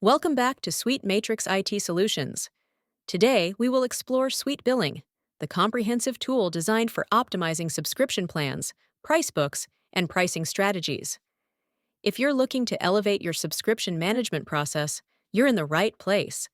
Welcome back to SuiteMatrix IT Solutions. Today, we will explore SuiteBilling, the comprehensive tool designed for optimizing subscription plans, price books, and pricing strategies. If you're looking to elevate your subscription management process, you're in the right place.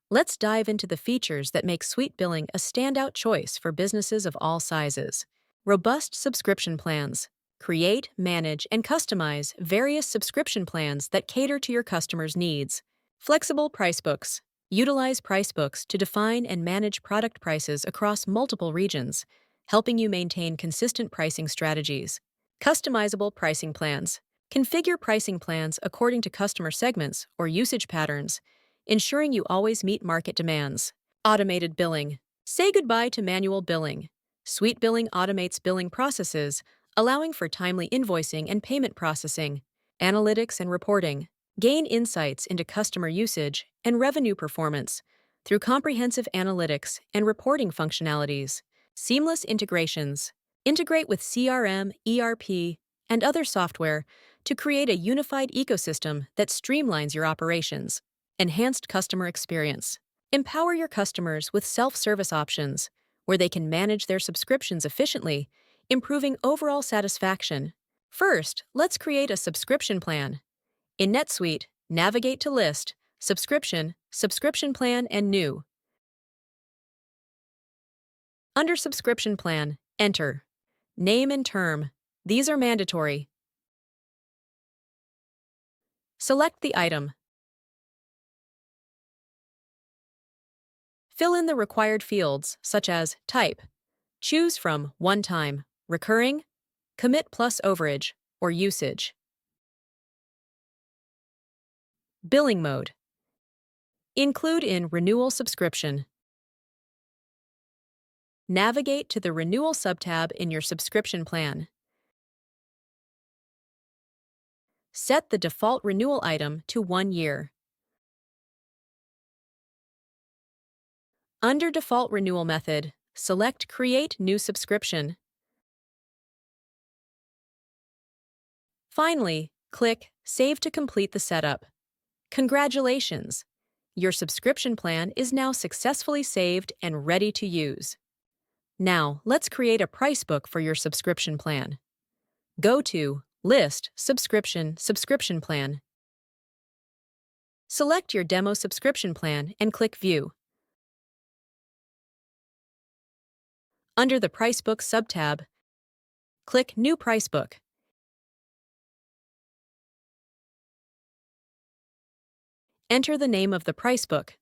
Let's dive into the features that make SuiteBilling a standout choice for businesses of all sizes. Robust subscription plans. Create, manage, and customize various subscription plans that cater to your customers' needs. Flexible price books. Utilize price books to define and manage product prices across multiple regions, helping you maintain consistent pricing strategies. Customizable pricing plans. Configure pricing plans according to customer segments or usage patterns, ensuring you always meet market demands. Automated billing. Say goodbye to manual billing. SuiteBilling automates billing processes, allowing for timely invoicing and payment processing. Analytics and reporting. Gain insights into customer usage and revenue performance through comprehensive analytics and reporting functionalities. Seamless integrations. Integrate with CRM, ERP, and other software to create a unified ecosystem that streamlines your operations. Enhanced customer experience. Empower your customers with self-service options where they can manage their subscriptions efficiently, improving overall satisfaction. First, let's create a subscription plan. In NetSuite, navigate to List, Subscription, Subscription Plan, and New. Under Subscription Plan, enter Name and Term. These are mandatory. Select the item. Fill in the required fields, such as Type. Choose from One-Time, Recurring, Commit plus Overage, or Usage. Billing mode. Include in Renewal Subscription. Navigate to the Renewal subtab in your subscription plan. Set the default renewal item to 1 year. Under Default Renewal Method, select Create New Subscription. Finally, click Save to complete the setup. Congratulations! Your subscription plan is now successfully saved and ready to use. Now, let's create a price book for your subscription plan. Go to List, Subscription, Subscription Plan. Select your demo subscription plan and click View. Under the Price Book subtab, click New Price Book. Enter the name of the price book.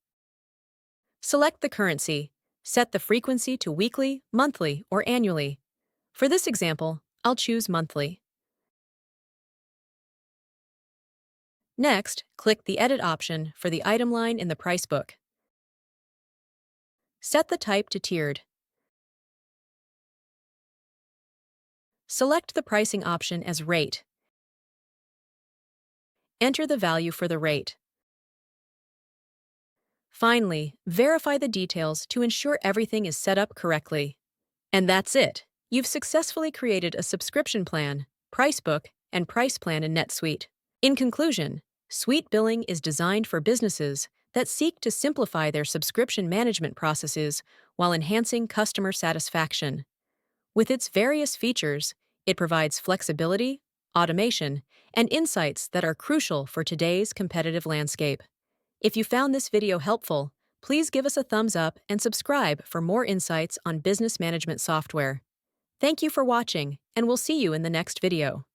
Select the currency. Set the frequency to weekly, monthly, or annually. For this example, I'll choose monthly. Next, click the Edit option for the item line in the price book. Set the type to tiered. Select the pricing option as Rate. Enter the value for the rate. Finally, verify the details to ensure everything is set up correctly. And that's it! You've successfully created a subscription plan, price book, and price plan in NetSuite. In conclusion, SuiteBilling is designed for businesses that seek to simplify their subscription management processes while enhancing customer satisfaction. With its various features, it provides flexibility, automation, and insights that are crucial for today's competitive landscape. If you found this video helpful, please give us a thumbs up and subscribe for more insights on business management software. Thank you for watching, and we'll see you in the next video.